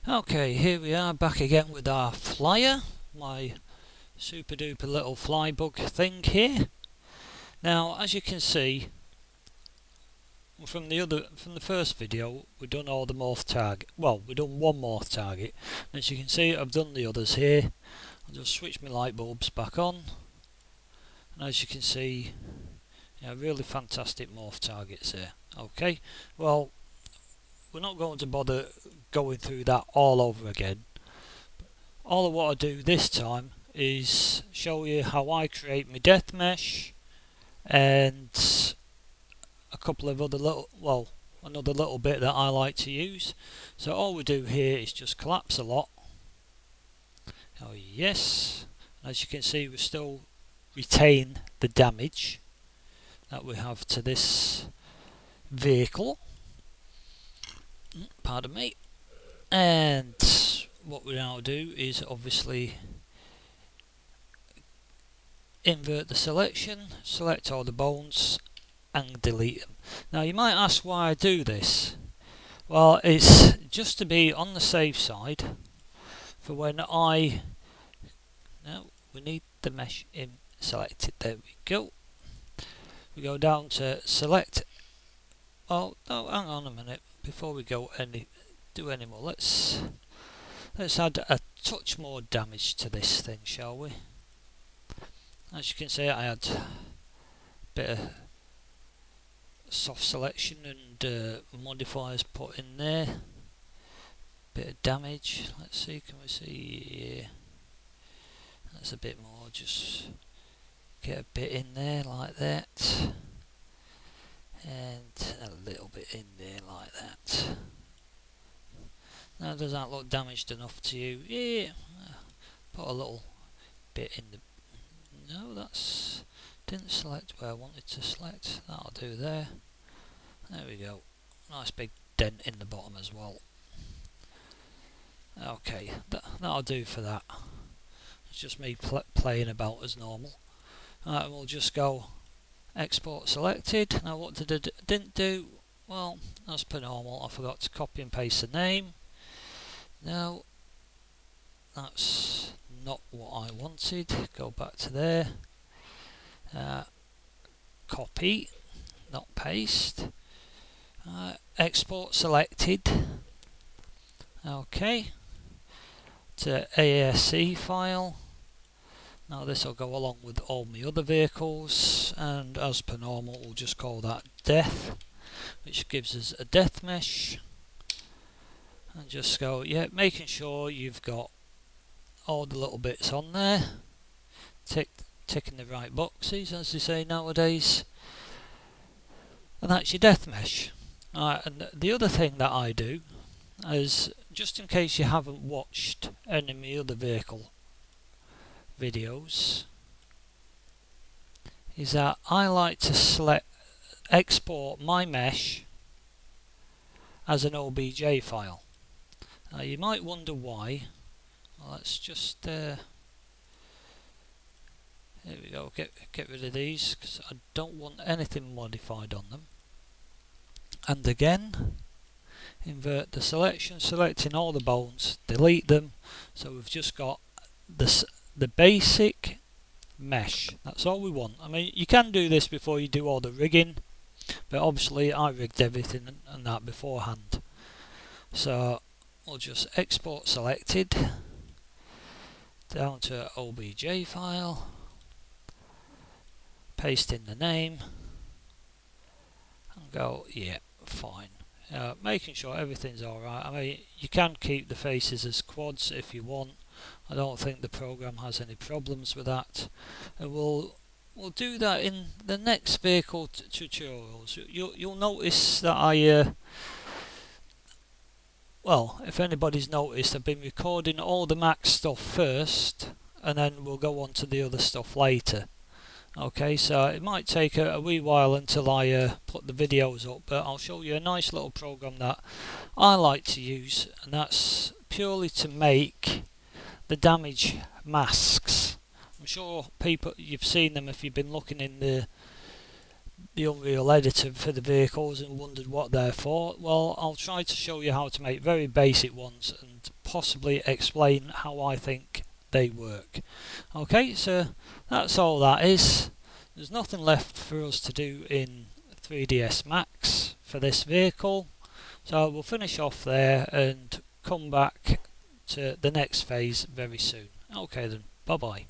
Okay, here we are back again with our flyer, my super duper little fly bug thing here. Now, as you can see from the first video, we've done all the morph target. Well, we've done one morph target. As you can see, I've done the others here. I'll just switch my light bulbs back on, and as you can see, yeah, really fantastic morph targets here. Okay, well, we're not going to bother going through that all over again. All I want to do this time is show you how I create my death mesh and a couple of other another little bit that I like to use. So all we do here is just collapse a lot. Oh yes, as you can see, we still retain the damage that we have to this vehicle. Pardon me. And what we now do is obviously invert the selection, select all the bones and delete them. Now you might ask why I do this. Well, it's just to be on the safe side for when we need the mesh selected. There we go. We go down to select. Oh no, hang on a minute before we go do any more. Let's add a touch more damage to this thing, shall we? As you can see, I had a bit of soft selection and modifiers put in there. Bit of damage. Let's see, can we see? Yeah, that's a bit more. Just get a bit in there like that, and a little bit in there like that. Now, does that look damaged enough to you? Yeah. Put a little bit in the. No, that's didn't select where I wanted to select. That'll do there. There we go. Nice big dent in the bottom as well. Okay, that'll do for that. It's just me playing about as normal. Alright, and we'll just go export selected. Now what didn't do? Well, as per normal, I forgot to copy and paste the name. No, that's not what I wanted. Go back to there. Copy, not paste. Export selected. Okay. To ASC file. Now this will go along with all my other vehicles, and as per normal, we'll just call that death, which gives us a death mesh. And just go, yeah, making sure you've got all the little bits on there, ticking the right boxes, as they say nowadays, and that's your death mesh. And the other thing that I do is, just in case you haven't watched any of my other vehicle videos, is that I like to export my mesh as an OBJ file. Now you might wonder why. Well, let's just here we go, get rid of these because I don't want anything modified on them. And again, invert the selection, selecting all the bones, delete them, so we've just got the basic mesh. That's all we want. I mean, you can do this before you do all the rigging, but obviously I rigged everything and that beforehand. So we'll just export selected down to an OBJ file, paste in the name, and go, yeah, fine. Making sure everything's alright. I mean, you can keep the faces as quads if you want. I don't think the program has any problems with that, and we'll do that in the next vehicle tutorials. You'll notice that well, if anybody's noticed, I've been recording all the Mac stuff first, and then we'll go on to the other stuff later. Okay, so it might take a wee while until I put the videos up, but I'll show you a nice little program that I like to use, and that's purely to make the damage masks. I'm sure you've seen them if you've been looking in the the Unreal editor for the vehicles and wondered what they're for, well, I'll try to show you how to make very basic ones and possibly explain how I think they work. Okay, so that's all that is. There's nothing left for us to do in 3ds Max for this vehicle, so we'll finish off there and come back to the next phase very soon. Okay then, bye bye.